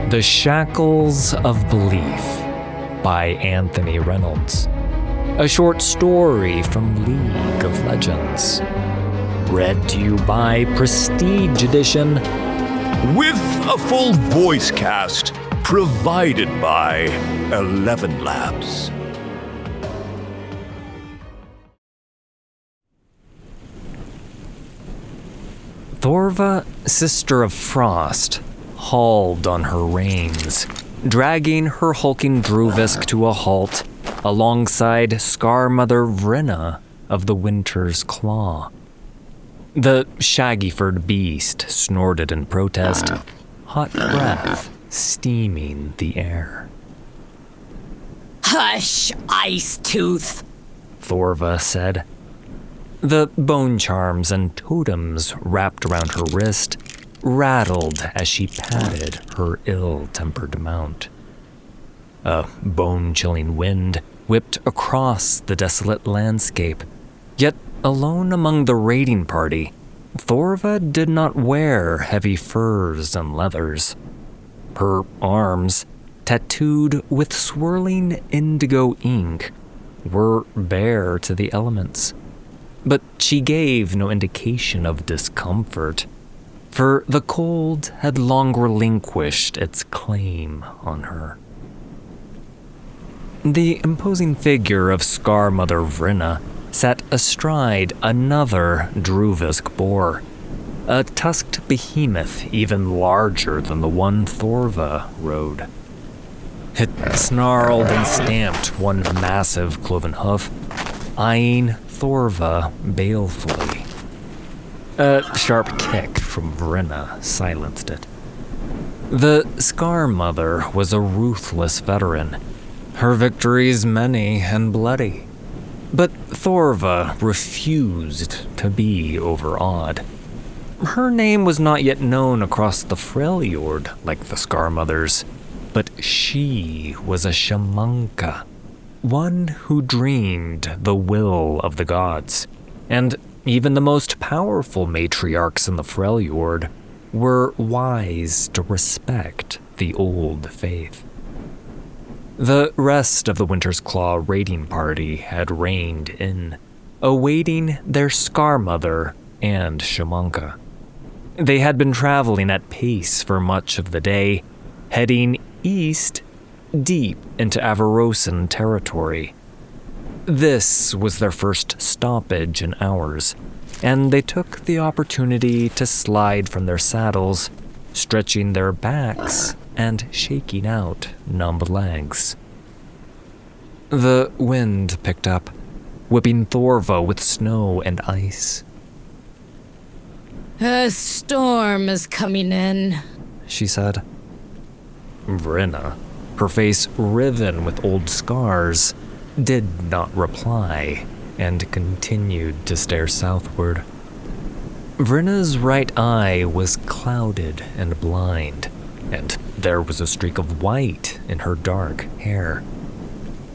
The Shackles of Belief by Anthony Reynolds. A short story from League of Legends. Read to you by Prestige Edition. With a full voice cast provided by 11 Labs. Thorva, Sister of Frost, hauled on her reins, dragging her hulking Druvisk to a halt alongside Scarmother Vrinna of the Winter's Claw. The shaggy-furred beast snorted in protest, hot breath steaming the air. "Hush, Ice Tooth," Thorva said. The bone charms and totems wrapped around her wrist rattled as she patted her ill-tempered mount. A bone-chilling wind whipped across the desolate landscape, yet alone among the raiding party, Thorva did not wear heavy furs and leathers. Her arms, tattooed with swirling indigo ink, were bare to the elements. But she gave no indication of discomfort, for the cold had long relinquished its claim on her. The imposing figure of Scarmother Vrinna sat astride another Druvisk boar, a tusked behemoth even larger than the one Thorva rode. It snarled and stamped one massive cloven hoof, eyeing Thorva balefully. A sharp kick from Vrinna silenced it. The Scarmother was a ruthless veteran, her victories many and bloody. But Thorva refused to be overawed. Her name was not yet known across the Freljord like the Scarmother's, but she was a shamanka, one who dreamed the will of the gods, and even the most powerful matriarchs in the Freljord were wise to respect the old faith. The rest of the Winter's Claw raiding party had reined in, awaiting their Scarmother and shamanka. They had been traveling at pace for much of the day, heading east deep into Avarosan territory. This was their first stoppage in hours, and they took the opportunity to slide from their saddles, stretching their backs and shaking out numb legs. The wind picked up, whipping Thorva with snow and ice. "A storm is coming in," she said. Vrinna, her face riven with old scars, did not reply and continued to stare southward. Vrinna's right eye was clouded and blind, and there was a streak of white in her dark hair.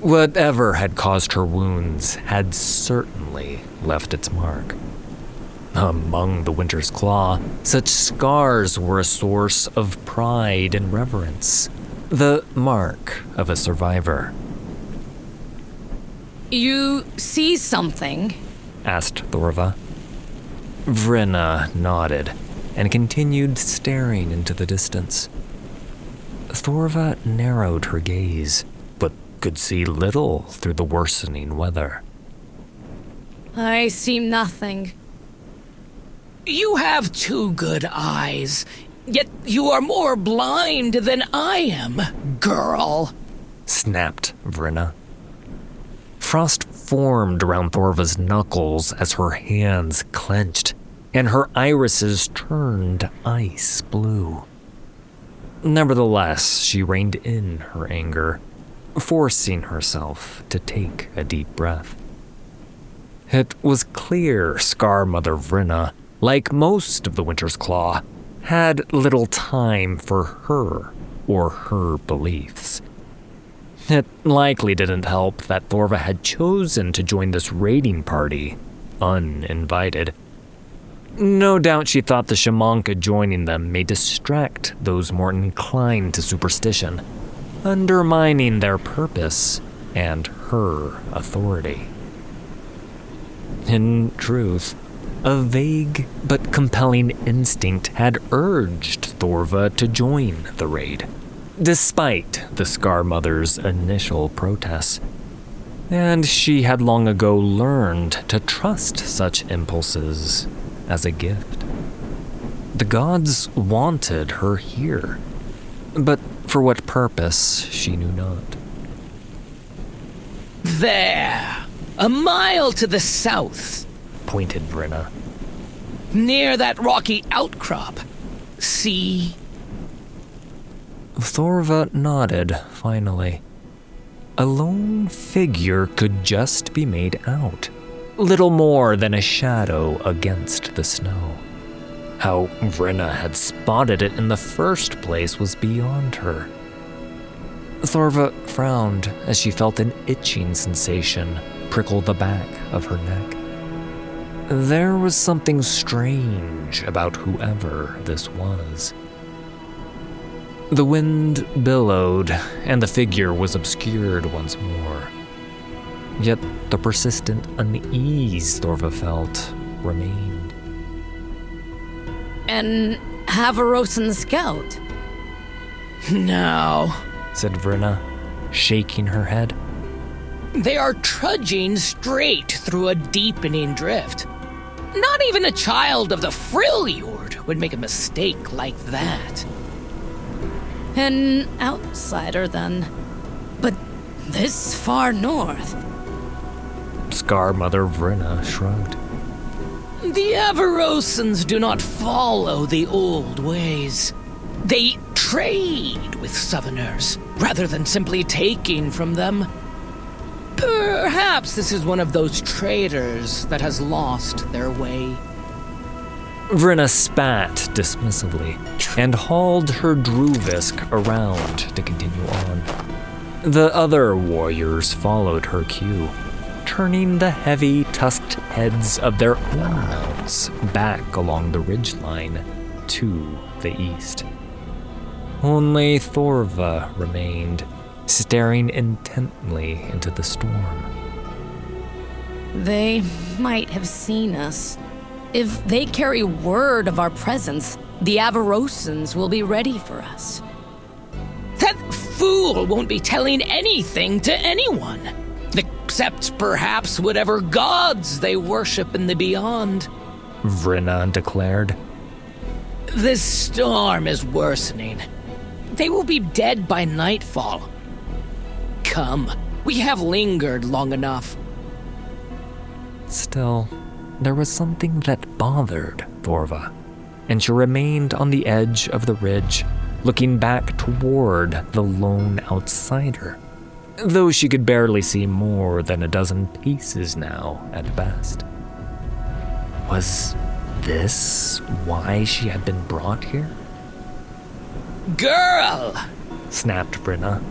Whatever had caused her wounds had certainly left its mark. Among the Winter's Claw, such scars were a source of pride and reverence, the mark of a survivor. "You see something?" asked Thorva. Vrinna nodded and continued staring into the distance. Thorva narrowed her gaze, but could see little through the worsening weather. "I see nothing." "You have two good eyes, yet you are more blind than I am, girl," snapped Vrinna. Frost formed around Thorva's knuckles as her hands clenched, and her irises turned ice blue. Nevertheless, she reined in her anger, forcing herself to take a deep breath. It was clear Scarmother Vrinna, like most of the Winter's Claw, had little time for her or her beliefs. It likely didn't help that Thorva had chosen to join this raiding party uninvited. No doubt she thought the shamanka joining them may distract those more inclined to superstition, undermining their purpose and her authority. In truth, a vague but compelling instinct had urged Thorva to join the raid, despite the Scar Mother's initial protests. And she had long ago learned to trust such impulses as a gift. The gods wanted her here, but for what purpose she knew not. There, a mile to the south, Pointed Vrinna. near that rocky outcrop. See? Thorva nodded, finally. A lone figure could just be made out, little more than a shadow against the snow. How Vrinna had spotted it in the first place was beyond her. Thorva frowned as she felt an itching sensation prickle the back of her neck. There was something strange about whoever this was. The wind billowed, and the figure was obscured once more. Yet the persistent unease Thorva felt remained. An Havarosan scout. No, Said Vrinna, shaking her head. they are trudging straight through a deepening drift. Not even a child of the Freljord would make a mistake like that. An outsider, then. But this far north. Scar Mother Vrinna shrugged. The Avarosans do not follow the old ways. They trade with Southerners, rather than simply taking from them. Perhaps this is one of those traders that has lost their way. Vrinna spat dismissively and hauled her Druvisk around to continue on. The other warriors followed her cue, turning the heavy, tusked heads of their own mounts back along the ridgeline to the east. Only Thorva remained, staring intently into the storm. They might have seen us. If they carry word of our presence, the Avarosans will be ready for us. That fool won't be telling anything to anyone, except perhaps whatever gods they worship in the beyond. Vrinna declared. This storm is worsening. They will be dead by nightfall. Come, we have lingered long enough. Still, there was something that bothered Thorva, and she remained on the edge of the ridge, looking back toward the lone outsider, though she could barely see more than a dozen paces now at best. Was this why she had been brought here? Girl, Snapped Vrinna.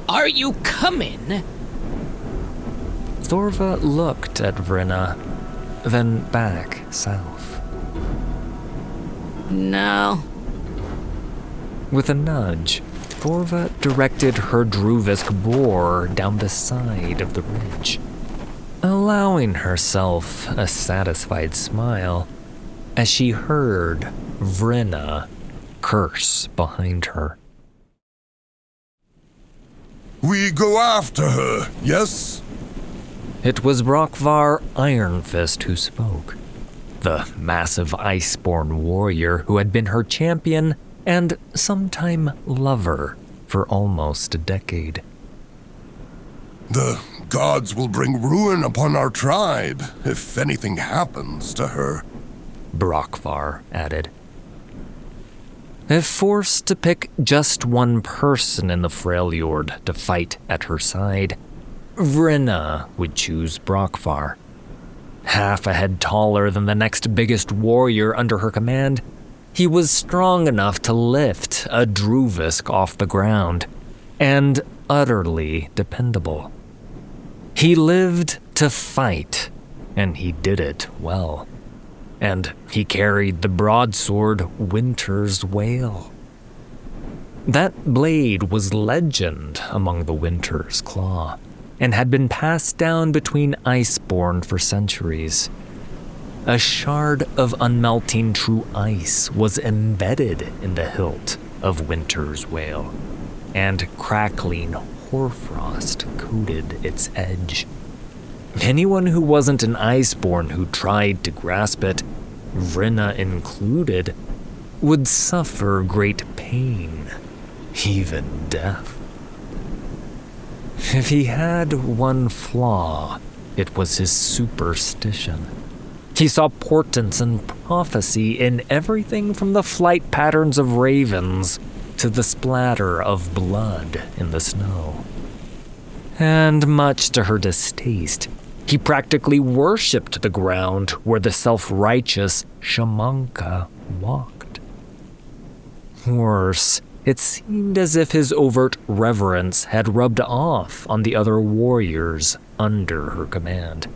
are you coming? Thorva looked at Vrinna, then back south. No. With a nudge, Thorva directed her Druvisk boar down the side of the ridge, allowing herself a satisfied smile as she heard Vrinna curse behind her. We go after her, yes? It was Brokvar Ironfist who spoke, the massive iceborn warrior who had been her champion and sometime lover for almost a decade. The gods will bring ruin upon our tribe if anything happens to her. Brokvar added. If forced to pick just one person in the Freljord to fight at her side, Vrinna would choose Brokvar. Half a head taller than the next biggest warrior under her command, he was strong enough to lift a Druvisk off the ground, and utterly dependable. He lived to fight, and he did it well. and he carried the broadsword Winter's Wail. That blade was legend among the Winter's Claw, and had been passed down between Iceborn for centuries. A shard of unmelting true ice was embedded in the hilt of Winter's Wail, and crackling hoarfrost coated its edge. Anyone who wasn't an Iceborn who tried to grasp it, Vrinna included, would suffer great pain, even death. If he had one flaw, it was his superstition. He saw portents and prophecy in everything from the flight patterns of ravens to the splatter of blood in the snow. And much to her distaste, he practically worshipped the ground where the self-righteous Shamanka walked. Worse, it seemed as if his overt reverence had rubbed off on the other warriors under her command.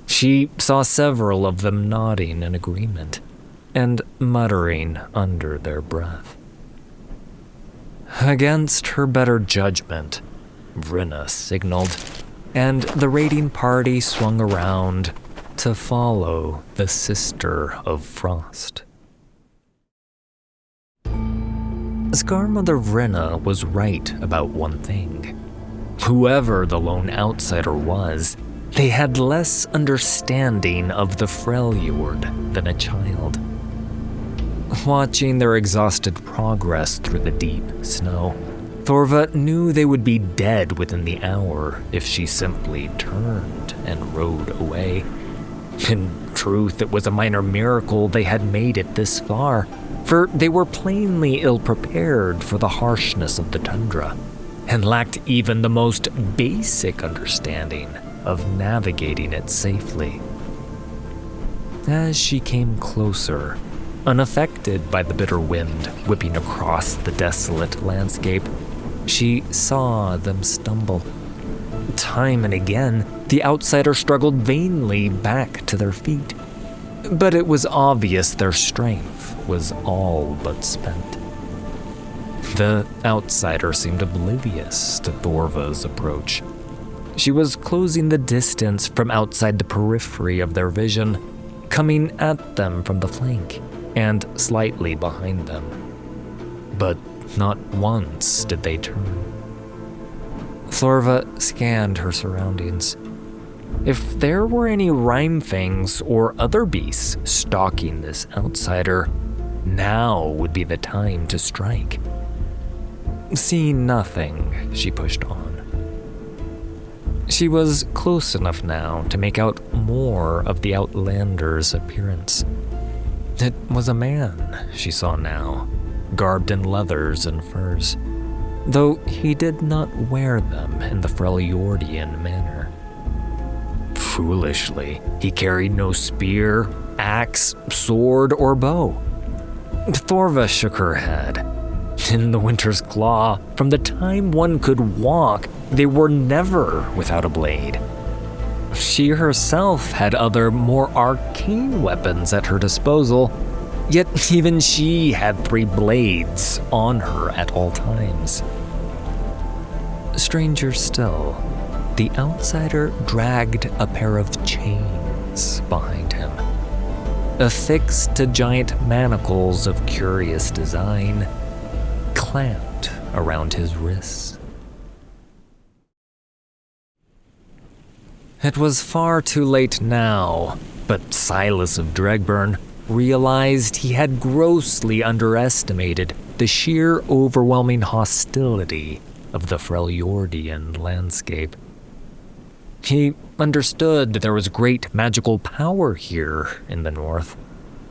She saw several of them nodding in agreement and muttering under their breath. Against her better judgment, Vrinna signaled, and the raiding party swung around to follow the Sister of Frost. Scarmother Vrinna was right about one thing. Whoever the lone outsider was, they had less understanding of the Freljord than a child. Watching their exhausted progress through the deep snow, Thorva knew they would be dead within the hour if she simply turned and rode away. In truth, it was a minor miracle they had made it this far, for they were plainly ill-prepared for the harshness of the tundra, and lacked even the most basic understanding of navigating it safely. As she came closer, unaffected by the bitter wind whipping across the desolate landscape, she saw them stumble. Time and again, the outsider struggled vainly back to their feet, but it was obvious their strength was all but spent. The outsider seemed oblivious to Thorva's approach. She was closing the distance from outside the periphery of their vision, coming at them from the flank and slightly behind them. But not once did they turn. Thorva scanned her surroundings. If there were any Rhymefangs or other beasts stalking this outsider, now would be the time to strike. Seeing nothing, she pushed on. She was close enough now to make out more of the Outlander's appearance. It was a man she saw now, garbed in leathers and furs, though he did not wear them in the Freljordian manner. Foolishly, he carried no spear, axe, sword, or bow. Thorva shook her head. In the Winter's Claw, from the time one could walk, they were never without a blade. She herself had other, more arcane weapons at her disposal, yet even she had 3 blades on her at all times. Stranger still, the outsider dragged a pair of chains behind him, affixed to giant manacles of curious design, clamped around his wrists. It was far too late now, but Silas of Dregburn realized he had grossly underestimated the sheer overwhelming hostility of the Freljordian landscape. He understood that there was great magical power here in the north,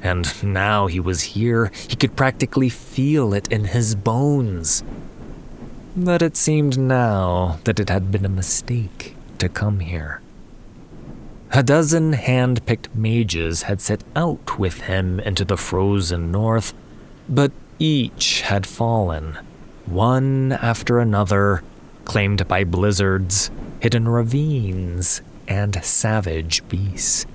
and now he was here, he could practically feel it in his bones. But it seemed now that it had been a mistake to come here. A dozen hand-picked mages had set out with him into the frozen north, but each had fallen, one after another, claimed by blizzards, hidden ravines, and savage beasts.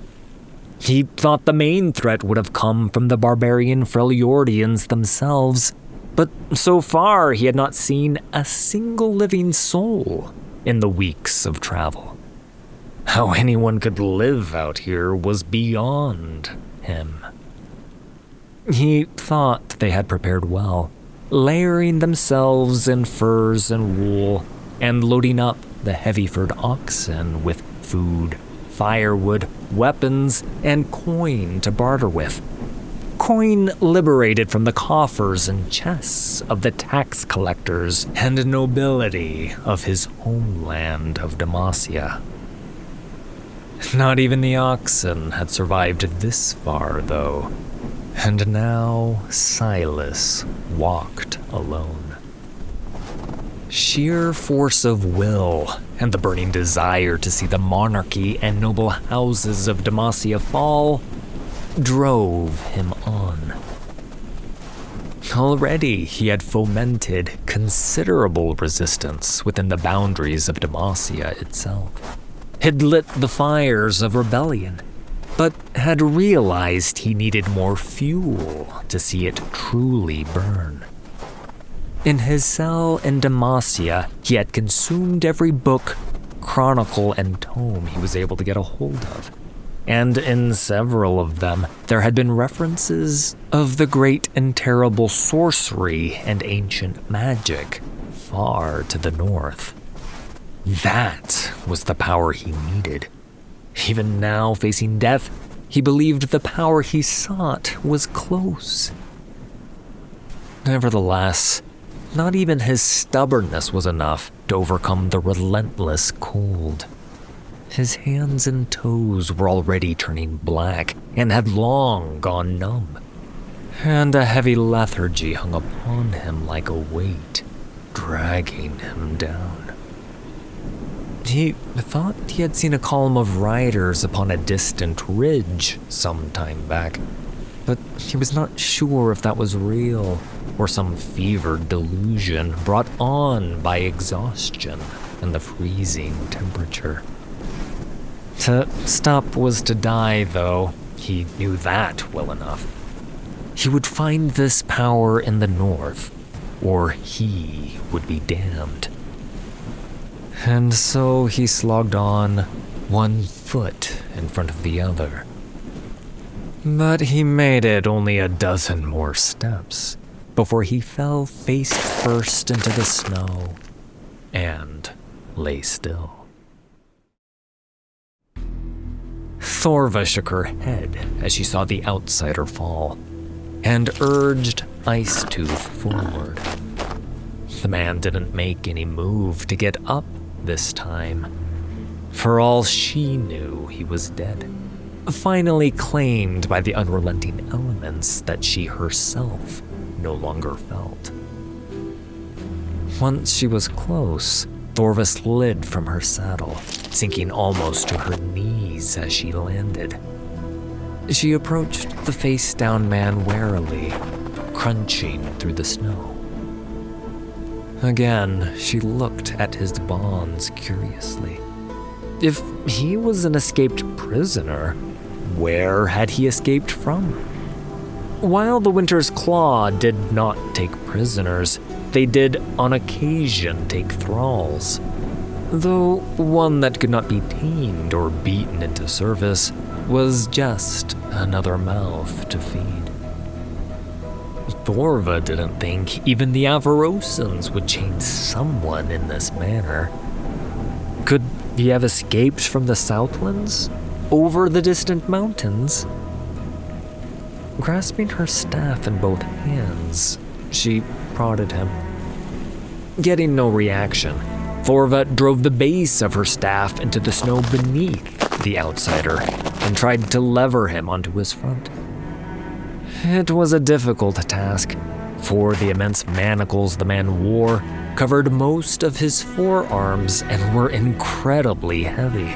He thought the main threat would have come from the barbarian Freljordians themselves, but so far he had not seen a single living soul in the weeks of travel. How anyone could live out here was beyond him. He thought they had prepared well, layering themselves in furs and wool, and loading up the heavy-furred oxen with food, firewood, weapons, and coin to barter with. Coin liberated from the coffers and chests of the tax collectors and nobility of his homeland of Demacia. Not even the oxen had survived this far, though, and now Silas walked alone. Sheer force of will and the burning desire to see the monarchy and noble houses of Demacia fall drove him on. Already he had fomented considerable resistance within the boundaries of Demacia itself, had lit the fires of rebellion, but had realized he needed more fuel to see it truly burn. In his cell in Demacia, he had consumed every book, chronicle, and tome he was able to get a hold of. And in several of them, there had been references of the great and terrible sorcery and ancient magic far to the north. That was the power he needed. Even now, facing death, he believed the power he sought was close. Nevertheless, not even his stubbornness was enough to overcome the relentless cold. His hands and toes were already turning black and had long gone numb, and a heavy lethargy hung upon him like a weight, dragging him down. He thought he had seen a column of riders upon a distant ridge some time back, but he was not sure if that was real or some fevered delusion brought on by exhaustion and the freezing temperature. To stop was to die, though. He knew that well enough. He would find this power in the north, or he would be damned. And so he slogged on, one foot in front of the other. But he made it only a dozen more steps before he fell face first into the snow and lay still. Thorva shook her head as she saw the outsider fall, and urged Icetooth forward. The man didn't make any move to get up this time. For all she knew, he was dead, finally claimed by the unrelenting elements that she herself no longer felt. Once she was close, Thorva slid from her saddle, sinking almost to her knees as she landed. She approached the face-down man warily, crunching through the snow. Again, she looked at his bonds curiously. If he was an escaped prisoner, where had he escaped from? While the Winter's Claw did not take prisoners, they did on occasion take thralls, though one that could not be tamed or beaten into service was just another mouth to feed. Thorva didn't think even the Avarosans would chain someone in this manner. Could he have escaped from the Southlands? Over the distant mountains? Grasping her staff in both hands, she prodded him. Getting no reaction, Thorva drove the base of her staff into the snow beneath the outsider and tried to lever him onto his front. It was a difficult task, for the immense manacles the man wore covered most of his forearms and were incredibly heavy.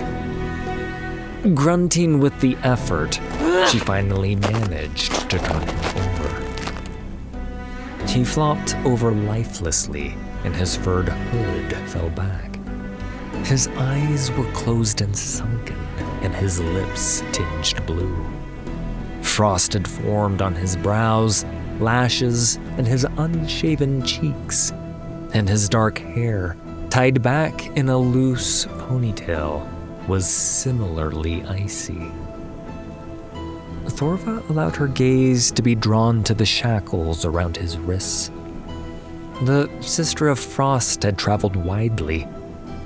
Grunting with the effort, she finally managed to turn him over. He flopped over lifelessly, and his furred hood fell back. His eyes were closed and sunken, and his lips tinged blue. Frost had formed on his brows, lashes, and his unshaven cheeks, and his dark hair, tied back in a loose ponytail, was similarly icy. Thorva allowed her gaze to be drawn to the shackles around his wrists. The Sister of Frost had traveled widely,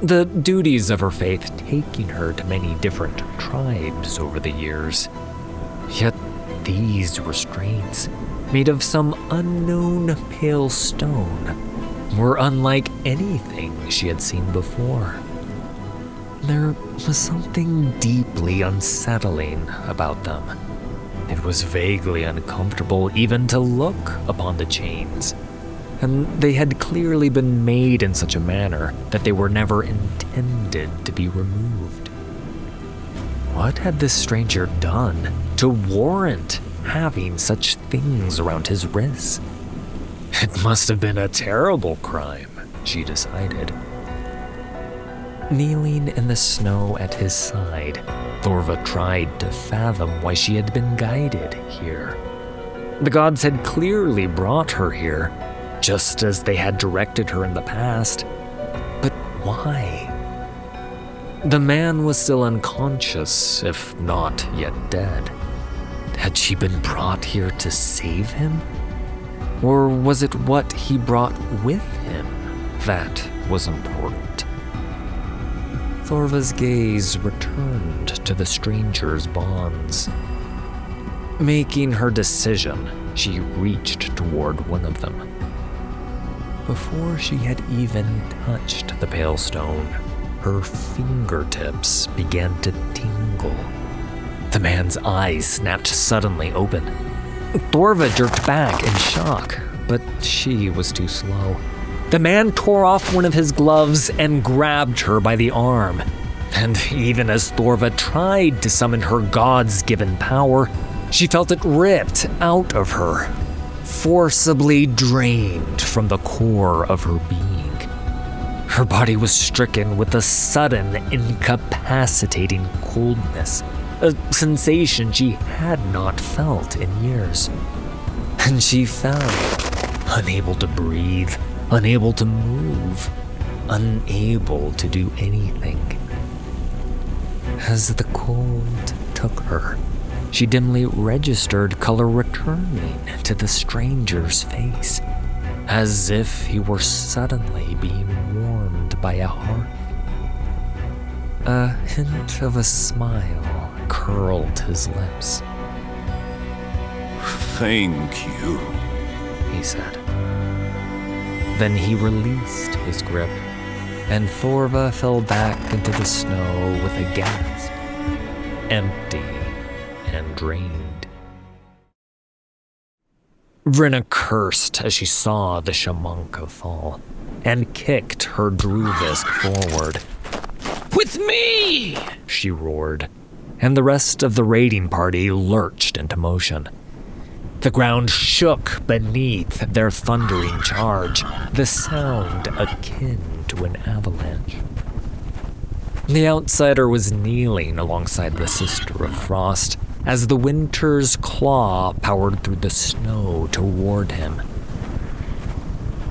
the duties of her faith taking her to many different tribes over the years. Yet these restraints, made of some unknown pale stone, were unlike anything she had seen before. There was something deeply unsettling about them. It was vaguely uncomfortable even to look upon the chains, and they had clearly been made in such a manner that they were never intended to be removed. What had this stranger done to warrant having such things around his wrists? It must have been a terrible crime, she decided. Kneeling in the snow at his side, Thorva tried to fathom why she had been guided here. The gods had clearly brought her here, just as they had directed her in the past. But why? The man was still unconscious, if not yet dead. Had she been brought here to save him? Or was it what he brought with him that was important? Thorva's gaze returned to the stranger's bonds. Making her decision, she reached toward one of them. Before she had even touched the pale stone, her fingertips began to tingle. The man's eyes snapped suddenly open. Thorva jerked back in shock, but she was too slow. The man tore off one of his gloves and grabbed her by the arm. And even as Thorva tried to summon her gods-given power, she felt it ripped out of her, forcibly drained from the core of her being. Her body was stricken with a sudden, incapacitating coldness, a sensation she had not felt in years. And she fell, unable to breathe, unable to move, unable to do anything. As the cold took her, she dimly registered color returning to the stranger's face, as if he were suddenly being warmed by a hearth. A hint of a smile curled his lips. Thank you, he said. Then he released his grip, and Thorva fell back into the snow with a gasp, empty and drained. Vrinna cursed as she saw the shamanka fall, and kicked her Druvisk forward. With me! She roared, and the rest of the raiding party lurched into motion. The ground shook beneath their thundering charge, the sound akin to an avalanche. The outsider was kneeling alongside the Sister of Frost as the winter's claw powered through the snow toward him.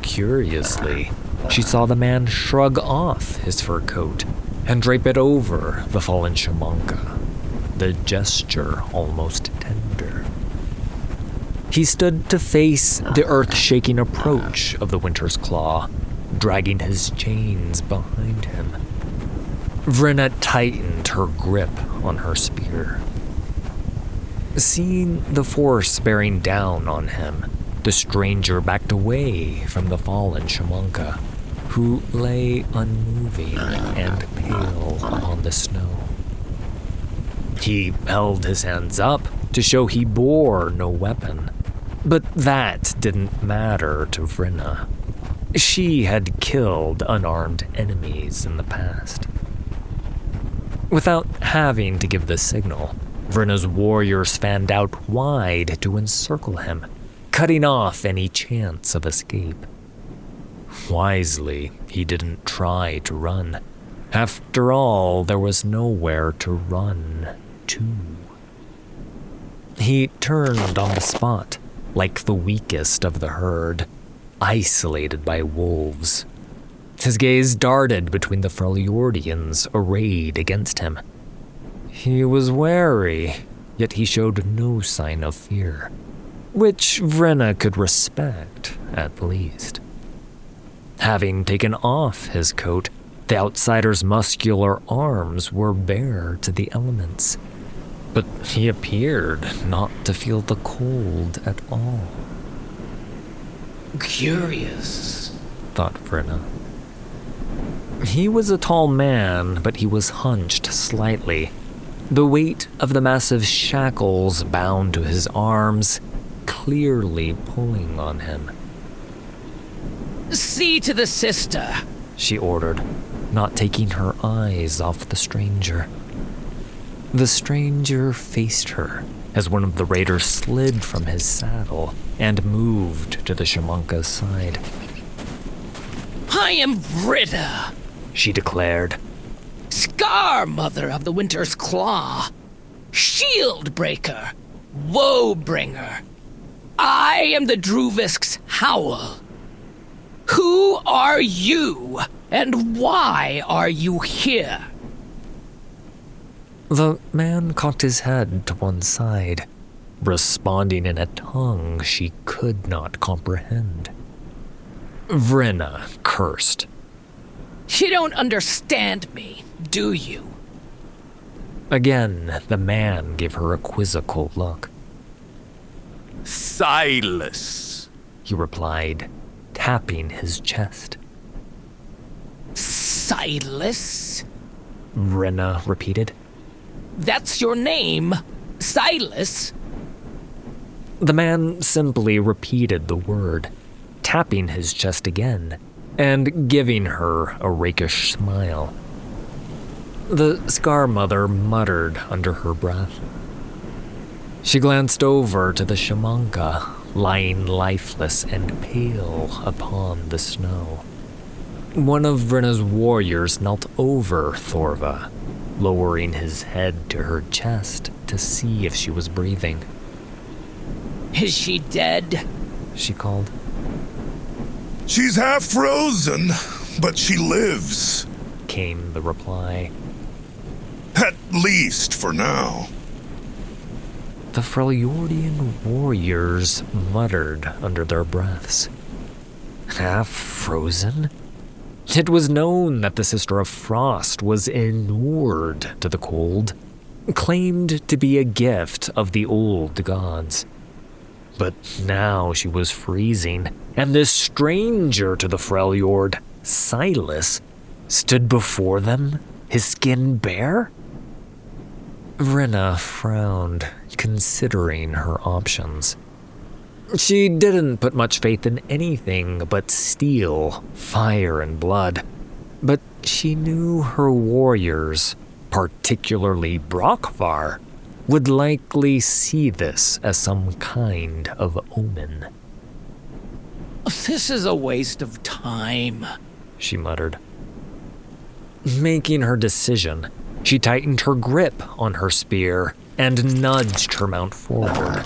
Curiously, she saw the man shrug off his fur coat and drape it over the fallen shamanka, the gesture almost tender. He stood to face the earth-shaking approach of the winter's claw, dragging his chains behind him. Vrinna tightened her grip on her spear. Seeing the force bearing down on him, the stranger backed away from the fallen shamanka, who lay unmoving and pale on the snow. He held his hands up to show he bore no weapon, but that didn't matter to Vrinna. She had killed unarmed enemies in the past. Without having to give the signal, Vrinna's warriors fanned out wide to encircle him, cutting off any chance of escape. Wisely, he didn't try to run. After all, there was nowhere to run to. He turned on the spot, like the weakest of the herd, isolated by wolves. His gaze darted between the Freljordians arrayed against him. He was wary, yet he showed no sign of fear, which Vrenna could respect, at least. Having taken off his coat, the outsider's muscular arms were bare to the elements, but he appeared not to feel the cold at all. Curious, thought Vrenna. He was a tall man, but he was hunched slightly, the weight of the massive shackles bound to his arms clearly pulling on him. See to the sister, she ordered, not taking her eyes off the stranger. The stranger faced her as one of the raiders slid from his saddle and moved to the shamanka's side. I am Vritta, she declared. Scar Mother of the Winter's Claw, Shield Breaker, Woe Bringer. I am the Druvisk's Howl. Who are you, and why are you here? The man cocked his head to one side, responding in a tongue she could not comprehend. Vrenna cursed. You don't understand me, do you? Again, the man gave her a quizzical look. Silas, he replied, tapping his chest. Silas? Vrenna repeated. That's your name, Silas? The man simply repeated the word, tapping his chest again, and giving her a rakish smile. The Scar Mother muttered under her breath. She glanced over to the shamanka, lying lifeless and pale upon the snow. One of Vrenna's warriors knelt over Thorva, lowering his head to her chest to see if she was breathing. Is she dead? She called. She's half frozen, but she lives. Came the reply. At least for now. The Freljordian warriors muttered under their breaths. Half frozen? It was known that the Sister of Frost was inured to the cold, claimed to be a gift of the old gods. But now she was freezing, and this stranger to the Freljord, Silas, stood before them, his skin bare? Vrenna frowned, considering her options. She didn't put much faith in anything but steel, fire, and blood. But she knew her warriors, particularly Brockvar, would likely see this as some kind of omen. This is a waste of time, she muttered. Making her decision, she tightened her grip on her spear and nudged her mount forward.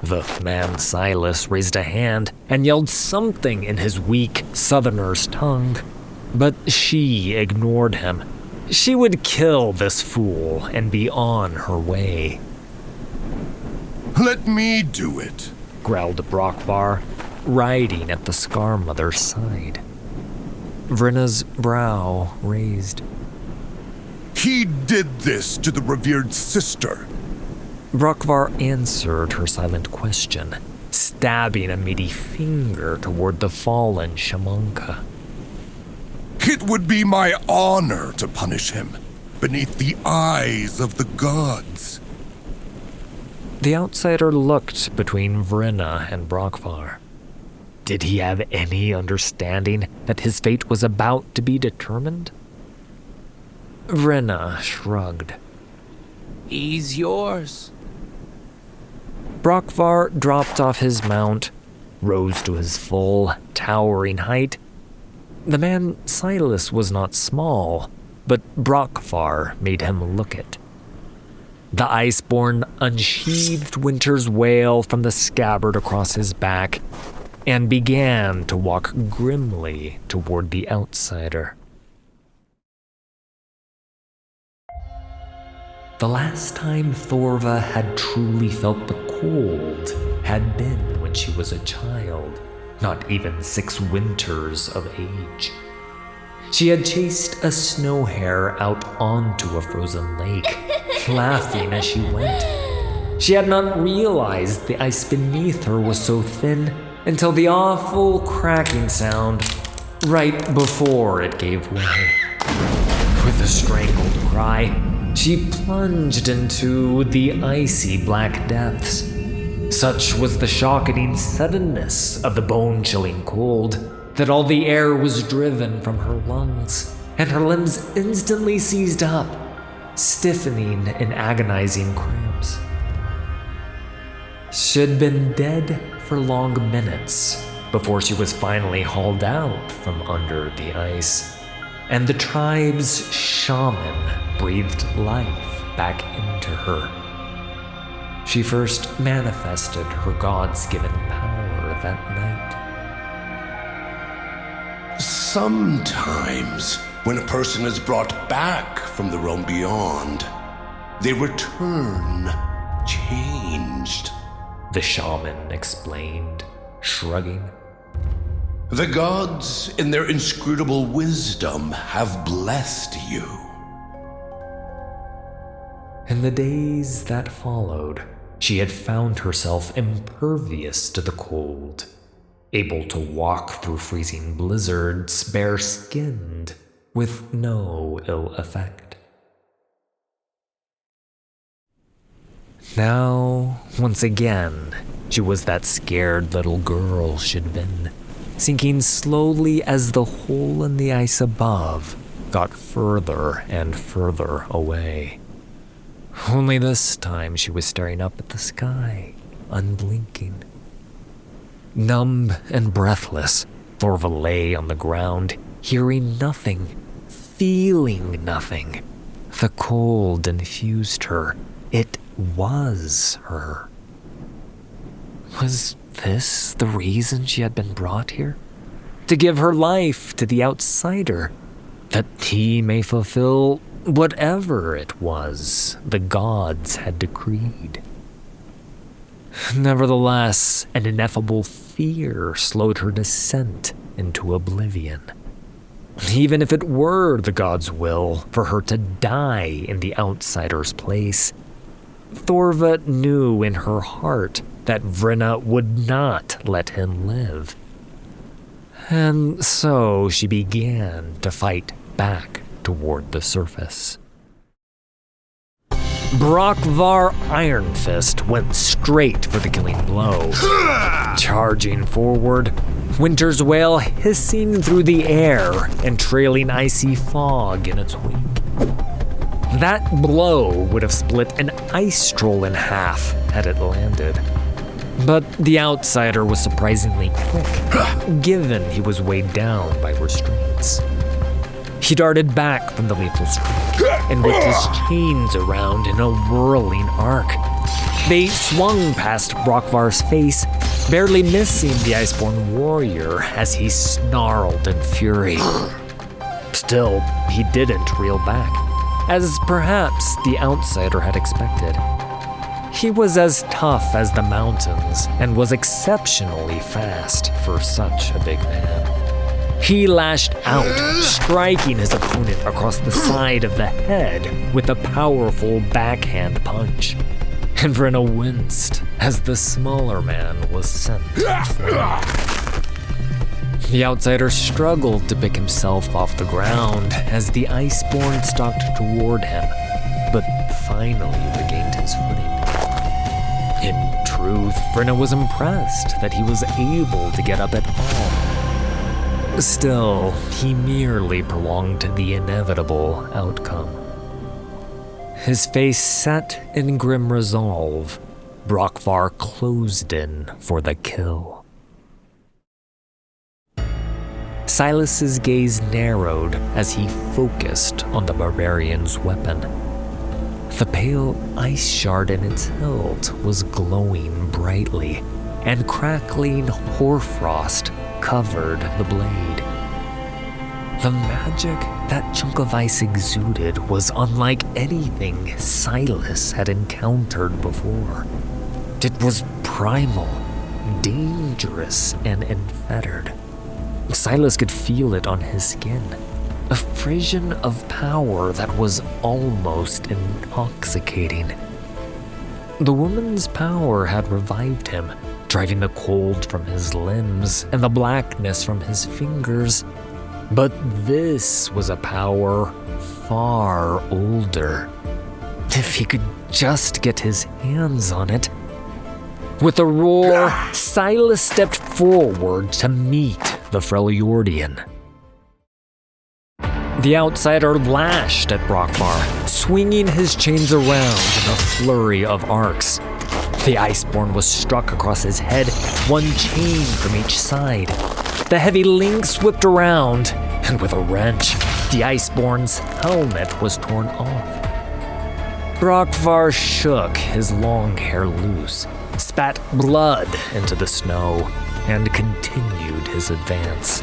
The man Silas raised a hand and yelled something in his weak southerner's tongue, but she ignored him. She would kill this fool and be on her way. Let me do it, growled Brockvar, riding at the Scar Mother's side. Vrenna's brow raised. He did this to the revered sister. Brockvar answered her silent question, stabbing a meaty finger toward the fallen shamanka. It would be my honor to punish him beneath the eyes of the gods. The outsider looked between Vrenna and Brockvar. Did he have any understanding that his fate was about to be determined? Vrenna shrugged. He's yours. Brockvar dropped off his mount, rose to his full, towering height. The man Silas was not small, but Brockvar made him look it. The Iceborn unsheathed Winter's wail from the scabbard across his back and began to walk grimly toward the outsider. The last time Thorva had truly felt the cold had been when she was a child, not even 6 winters of age. She had chased a snow hare out onto a frozen lake, laughing as she went. She had not realized the ice beneath her was so thin until the awful cracking sound right before it gave way. With a strangled cry, she plunged into the icy black depths. Such was the shocking suddenness of the bone-chilling cold that all the air was driven from her lungs, and her limbs instantly seized up, stiffening in agonizing cramps. She'd been dead for long minutes before she was finally hauled out from under the ice, and the tribe's shaman breathed life back into her. She first manifested her God's given power that night. Sometimes, when a person is brought back from the realm beyond, they return changed, the shaman explained, shrugging. The gods, in their inscrutable wisdom, have blessed you. In the days that followed, she had found herself impervious to the cold, able to walk through freezing blizzards bare-skinned with no ill effect. Now, once again, she was that scared little girl she'd been, sinking slowly as the hole in the ice above got further and further away. Only this time she was staring up at the sky, unblinking. Numb and breathless, Thorva lay on the ground, hearing nothing, feeling nothing. The cold infused her. It was her. Was this the reason she had been brought here? To give her life to the outsider, that he may fulfill whatever it was the gods had decreed. Nevertheless, an ineffable fear slowed her descent into oblivion. Even if it were the gods' will for her to die in the outsider's place, Thorva knew in her heart that Vrinna would not let him live. And so she began to fight back toward the surface. Brakvar Iron Fist went straight for the killing blow. Charging forward, Winter's wail hissing through the air and trailing icy fog in its wake. That blow would have split an ice troll in half had it landed. But the outsider was surprisingly quick, given he was weighed down by restraints. He darted back from the lethal strike and whipped his chains around in a whirling arc. They swung past Brakvar's face, barely missing the Iceborn warrior as he snarled in fury. Still, he didn't reel back, as perhaps the outsider had expected. He was as tough as the mountains and was exceptionally fast for such a big man. He lashed out, striking his opponent across the side of the head with a powerful backhand punch. And Vrinna winced as the smaller man was sent flying. The outsider struggled to pick himself off the ground as the Iceborn stalked toward him, but finally regained his footing. In truth, Vrinna was impressed that he was able to get up at all. Still, he merely prolonged the inevitable outcome. His face set in grim resolve, Brakvar closed in for the kill. Silas's gaze narrowed as he focused on the barbarian's weapon. The pale ice shard in its hilt was glowing brightly, and crackling hoarfrost covered the blade. The magic that chunk of ice exuded was unlike anything Silas had encountered before. It was primal, dangerous, and unfettered. Silas could feel it on his skin, a frisson of power that was almost intoxicating. The woman's power had revived him, driving the cold from his limbs and the blackness from his fingers. But this was a power far older. If he could just get his hands on it. With a roar, Silas stepped forward to meet the Freljordian. The outsider lashed at Brockvar, swinging his chains around in a flurry of arcs. The Iceborne was struck across his head, one chain from each side. The heavy links whipped around, and with a wrench, the Iceborne's helmet was torn off. Brockvar shook his long hair loose, spat blood into the snow, and continued his advance.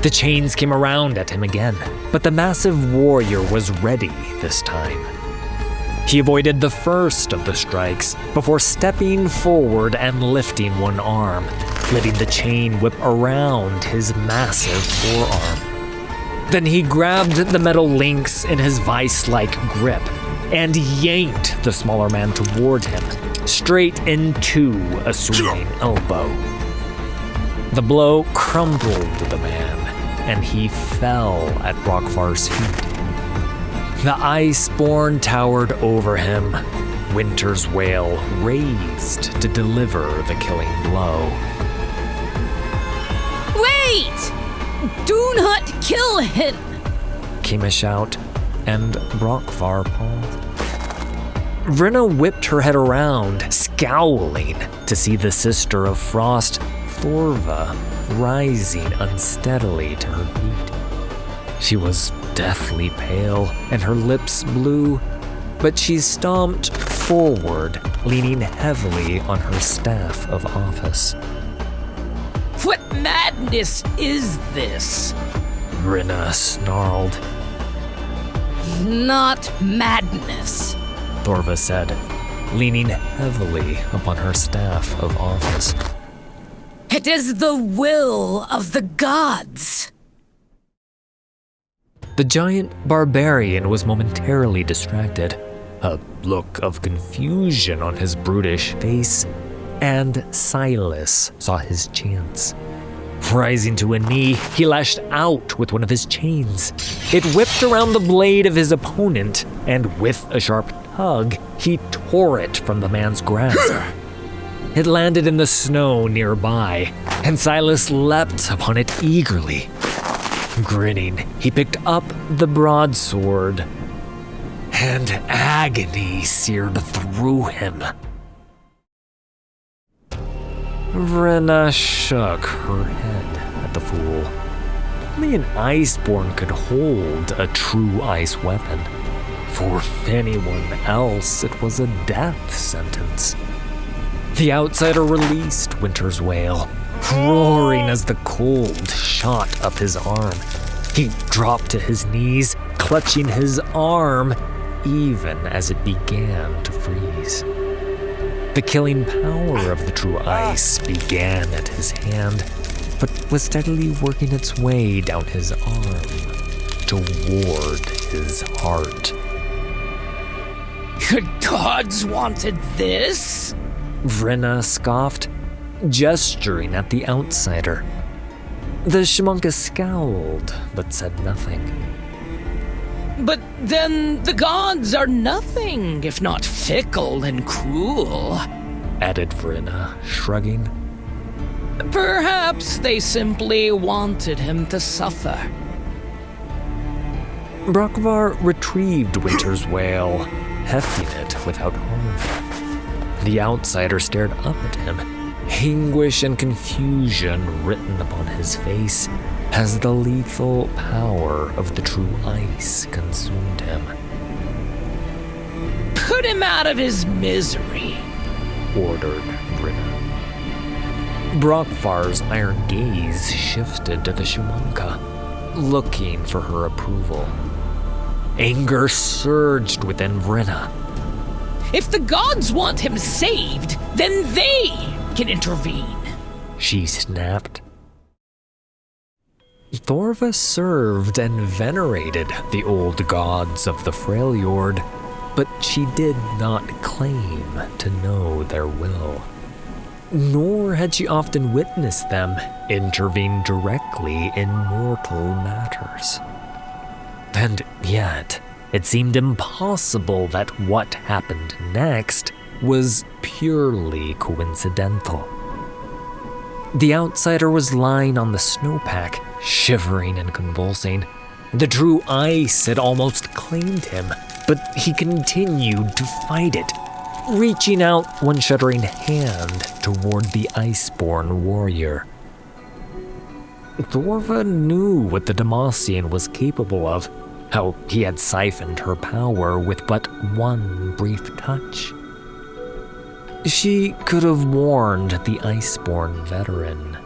The chains came around at him again, but the massive warrior was ready this time. He avoided the first of the strikes before stepping forward and lifting one arm, letting the chain whip around his massive forearm. Then he grabbed the metal links in his vice-like grip and yanked the smaller man toward him, straight into a swinging elbow. The blow crumpled the man, and he fell at Brockvar's feet. The Iceborne towered over him, Winter's Wail raised to deliver the killing blow. Wait! Do not kill him! Came a shout, and Brockvar paused. Vrinna whipped her head around, scowling to see the Sister of Frost, Thorva, rising unsteadily to her feet. She was deathly pale, and her lips blue, but she stomped forward, leaning heavily on her staff of office. What madness is this? Vrinna snarled. Not madness, Thorva said, leaning heavily upon her staff of office. It is the will of the gods. The giant barbarian was momentarily distracted, a look of confusion on his brutish face, and Silas saw his chance. Rising to a knee, he lashed out with one of his chains. It whipped around the blade of his opponent, and with a sharp tug, he tore it from the man's grasp. It landed in the snow nearby, and Silas leapt upon it eagerly. Grinning, he picked up the broadsword, and agony seared through him. Vrinna shook her head at the fool. Only an Iceborne could hold a true ice weapon. For anyone else, it was a death sentence. The outsider released Winter's Wail, roaring as the cold shot up his arm. He dropped to his knees, clutching his arm, even as it began to freeze. The killing power of the true ice began at his hand, but was steadily working its way down his arm toward his heart. The gods wanted this? Vrinna scoffed, gesturing at the outsider. The Shamunka scowled, but said nothing. But then the gods are nothing if not fickle and cruel, added Vrinna, shrugging. Perhaps they simply wanted him to suffer. Brockvar retrieved Winter's Wail, hefting it without harm. The outsider stared up at him, anguish and confusion written upon his face as the lethal power of the true ice consumed him. Put him out of his misery, ordered Brenna. Brockvar's iron gaze shifted to the Shumanka, looking for her approval. Anger surged within Brenna. If the gods want him saved, then they can intervene, she snapped. Thorva served and venerated the old gods of the Freljord, but she did not claim to know their will. Nor had she often witnessed them intervene directly in mortal matters. And yet, it seemed impossible that what happened next was purely coincidental. The outsider was lying on the snowpack, shivering and convulsing. The true ice had almost claimed him, but he continued to fight it, reaching out one shuddering hand toward the iceborn warrior. Thorva knew what the Demacian was capable of, how he had siphoned her power with but one brief touch. She could have warned the iceborn veteran,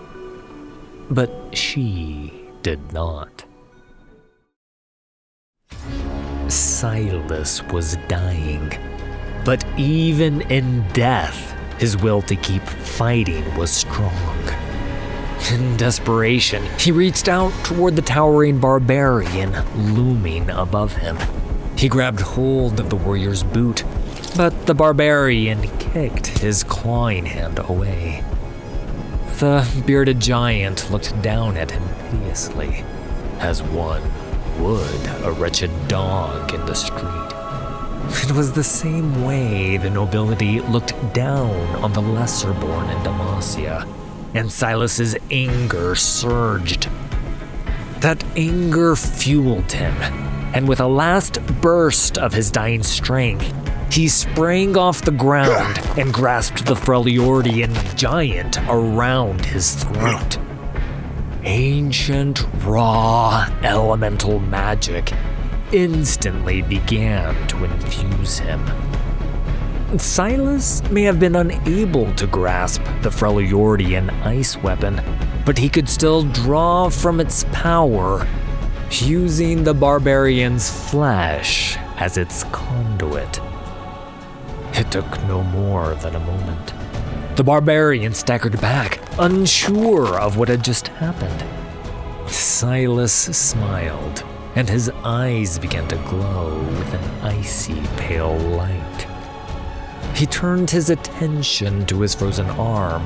but she did not. Silas was dying, but even in death, his will to keep fighting was strong. In desperation, he reached out toward the towering barbarian looming above him. He grabbed hold of the warrior's boot, but the barbarian kicked his clawing hand away. The bearded giant looked down at him piteously, as one would a wretched dog in the street. It was the same way the nobility looked down on the lesser-born in Demacia, and Silas's anger surged. That anger fueled him, and with a last burst of his dying strength, he sprang off the ground and grasped the Freljordian giant around his throat. Ancient, raw, elemental magic instantly began to infuse him. Silas may have been unable to grasp the Freljordian ice weapon, but he could still draw from its power, using the barbarian's flesh as its conduit. It took no more than a moment. The barbarian staggered back, unsure of what had just happened. Silas smiled, and his eyes began to glow with an icy pale light. He turned his attention to his frozen arm,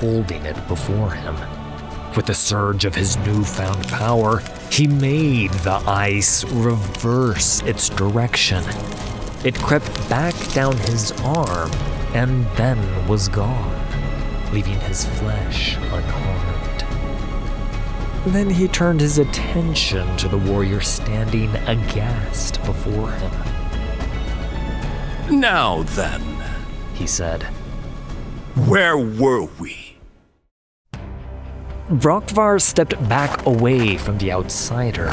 holding it before him. With the surge of his newfound power, he made the ice reverse its direction. It crept back down his arm and then was gone, leaving his flesh unharmed. Then he turned his attention to the warrior standing aghast before him. Now then, He said. Where were we? Brockvar stepped back away from the outsider,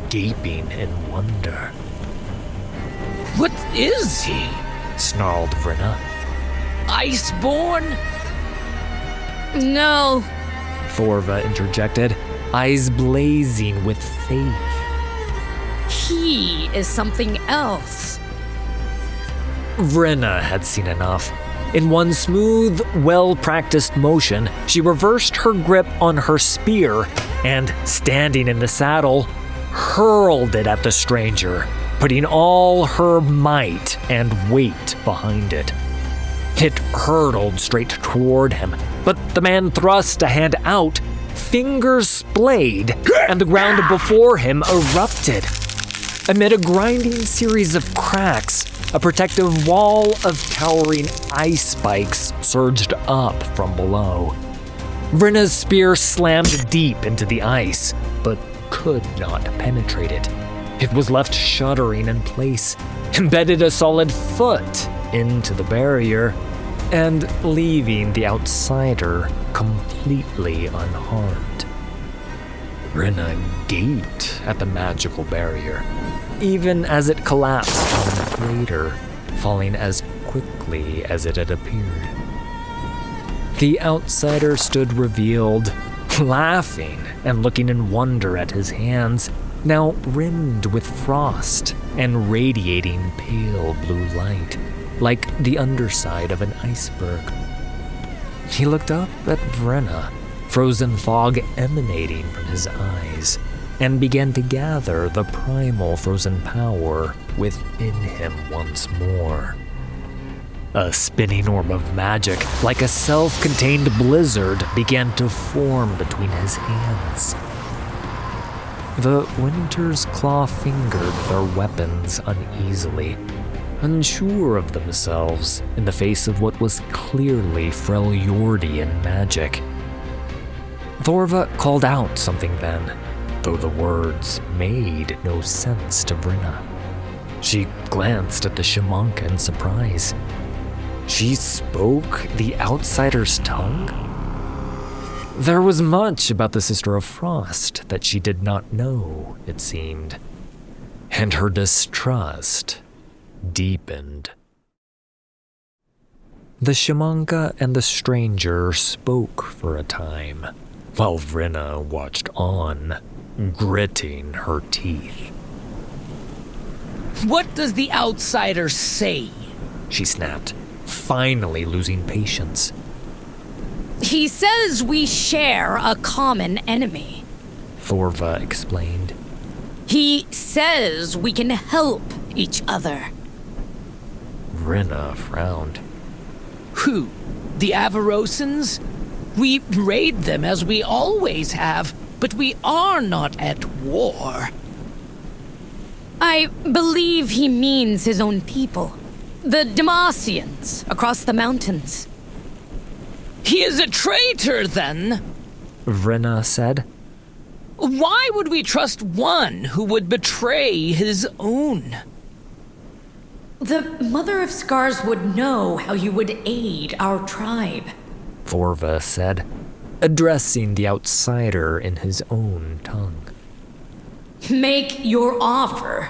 gaping in wonder. What is he? Snarled Vrinna. Iceborn? No. Thorva interjected, eyes blazing with faith. He is something else. Vrinna had seen enough. In one smooth, well-practiced motion, she reversed her grip on her spear and, standing in the saddle, hurled it at the stranger, putting all her might and weight behind it. It hurtled straight toward him, but the man thrust a hand out, fingers splayed, and the ground before him erupted. Amid a grinding series of cracks, a protective wall of towering ice spikes surged up from below. Vrinna's spear slammed deep into the ice, but could not penetrate it. It was left shuddering in place, embedded a solid foot into the barrier, and leaving the outsider completely unharmed. Vrinna gaped at the magical barrier, even as it collapsed on the crater, falling as quickly as it had appeared. The outsider stood revealed, laughing and looking in wonder at his hands, now rimmed with frost and radiating pale blue light, like the underside of an iceberg. He looked up at Vrenna, frozen fog emanating from his eyes, and began to gather the primal frozen power within him once more. A spinning orb of magic, like a self-contained blizzard, began to form between his hands. The Winter's Claw fingered their weapons uneasily, unsure of themselves in the face of what was clearly Freljordian magic. Thorva called out something then, though the words made no sense to Vrenna. She glanced at the Shamanka in surprise. She spoke the outsider's tongue? There was much about the Sister of Frost that she did not know, it seemed, and her distrust deepened. The Shamanka and the stranger spoke for a time, while Vrenna watched on, gritting her teeth. What does the outsider say? She snapped, finally losing patience. He says we share a common enemy. Thorva explained. He says we can help each other. Vrenna frowned. Who? The Avarosans? We raid them as we always have, but we are not at war. I believe he means his own people. The Demacians across the mountains. He is a traitor, then? Vrenna said. Why would we trust one who would betray his own? The Mother of Scars would know how you would aid our tribe, Thorva said, addressing the outsider in his own tongue. Make your offer,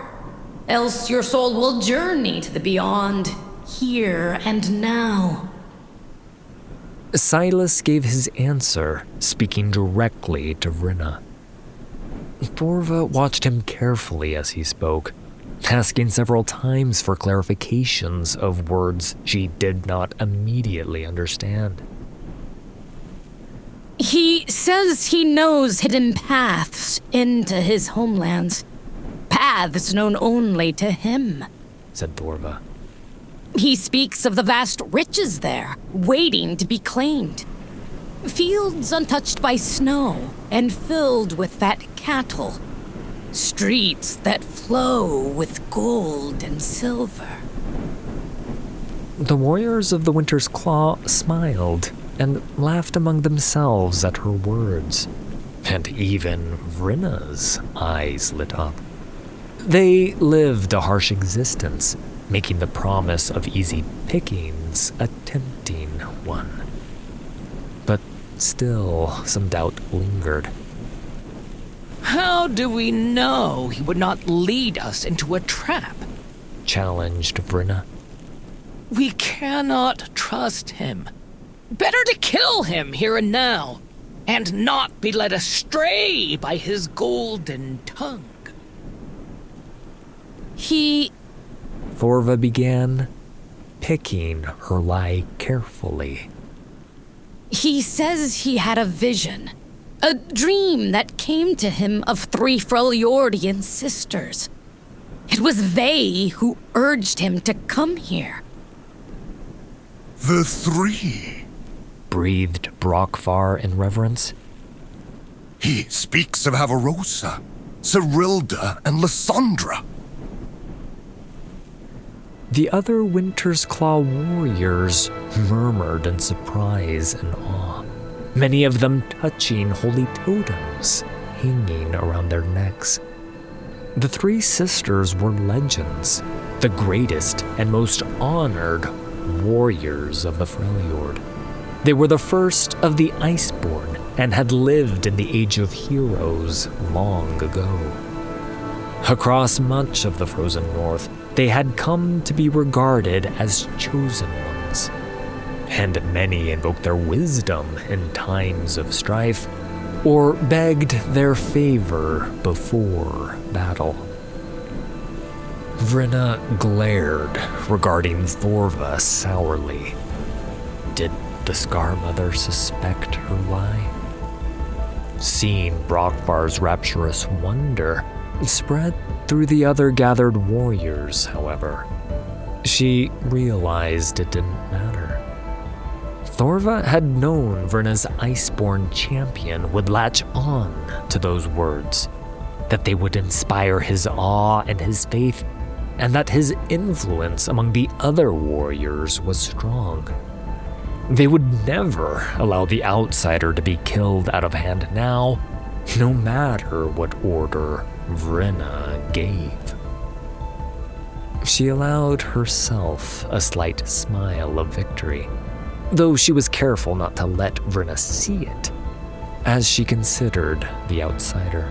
else your soul will journey to the beyond, here and now. Silas gave his answer, speaking directly to Vrenna. Thorva watched him carefully as he spoke, asking several times for clarifications of words she did not immediately understand. He says he knows hidden paths into his homelands. Paths known only to him, said Thorva. He speaks of the vast riches there, waiting to be claimed. Fields untouched by snow and filled with fat cattle. Streets that flow with gold and silver. The warriors of the Winter's Claw smiled and laughed among themselves at her words, and even Vrenna's eyes lit up. They lived a harsh existence, making the promise of easy pickings a tempting one. But still, some doubt lingered. How do we know he would not lead us into a trap? Challenged Vrenna. We cannot trust him. Better to kill him here and now, and not be led astray by his golden tongue. Thorva began, picking her lie carefully. He says he had a vision, a dream that came to him of 3 Freljordian sisters. It was they who urged him to come here. The 3? Breathed Brockvar in reverence. He speaks of Avarosa, Cyrilda, and Lysandra. The other Winter's Claw warriors murmured in surprise and awe, many of them touching holy totems hanging around their necks. The 3 sisters were legends, the greatest and most honored warriors of the Freljord. They were the first of the Iceborn and had lived in the Age of Heroes long ago. Across much of the frozen north, They had come to be regarded as chosen ones, and many invoked their wisdom in times of strife, or begged their favor before battle. Vrinna glared, regarding Thorva sourly. Did the Scar Mother suspect her lie? Seeing Brokvar's rapturous wonder spread through the other gathered warriors, however, she realized it didn't matter. Thorva had known Vrinna's Iceborn champion would latch on to those words, that they would inspire his awe and his faith, and that his influence among the other warriors was strong. They would never allow the outsider to be killed out of hand now, no matter what order Vrinna gave. She allowed herself a slight smile of victory, though she was careful not to let Vrinna see it, as she considered the outsider.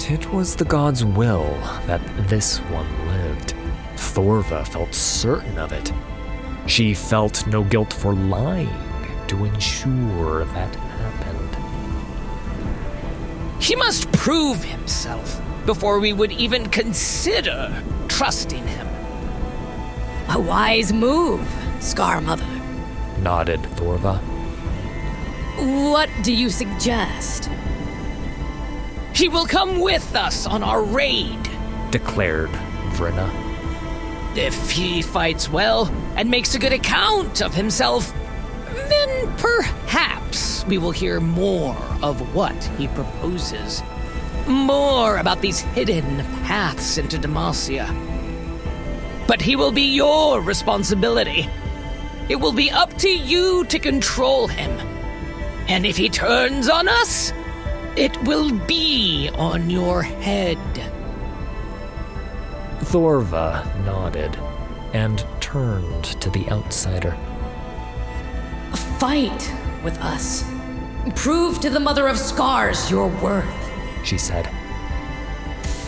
It was the god's will that this one lived. Thorva felt certain of it. She felt no guilt for lying to ensure that happened. He must prove himself before we would even consider trusting him. A wise move, Scar Mother. Nodded Thorva. What do you suggest? He will come with us on our raid, Declared Vrinna. If he fights well and makes a good account of himself, then perhaps we will hear more of what he proposes. More about these hidden paths into Demacia. But he will be your responsibility. It will be up to you to control him. And if he turns on us, it will be on your head. Thorva nodded and turned to the outsider. Fight with us. Prove to the Mother of Scars your worth, She said.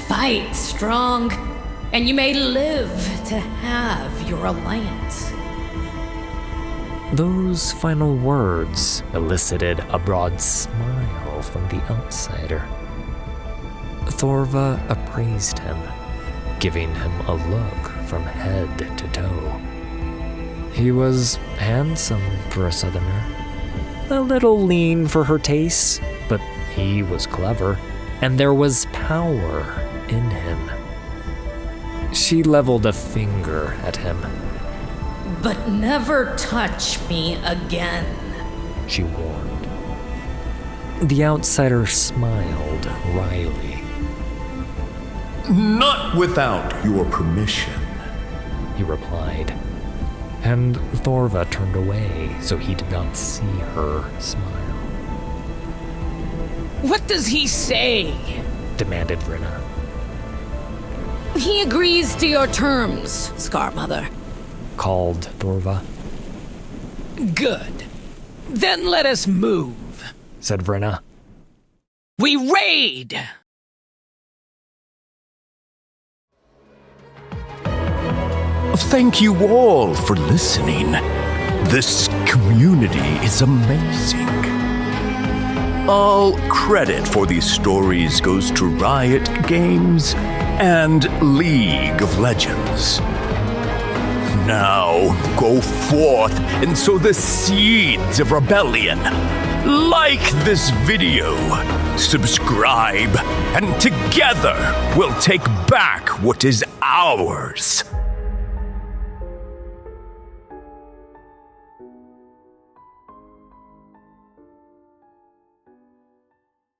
Fight strong, and you may live to have your alliance. Those final words elicited a broad smile from the outsider. Thorva appraised him, giving him a look from head to toe. He was handsome for a southerner, a little lean for her tastes, but he was clever, and there was power in him. She leveled a finger at him. But never touch me again, She warned. The outsider smiled wryly. Not without your permission. He replied, and Thorva turned away so he did not see her smile. What does he say? Demanded Vrinna. He agrees to your terms, Scar Mother. Called Thorva. Good. Then let us move, Said Vrinna. We raid! Thank you all for listening. This community is amazing. All credit for these stories goes to Riot Games and League of Legends. Now, go forth and sow the seeds of rebellion. Like this video, subscribe, and together we'll take back what is ours.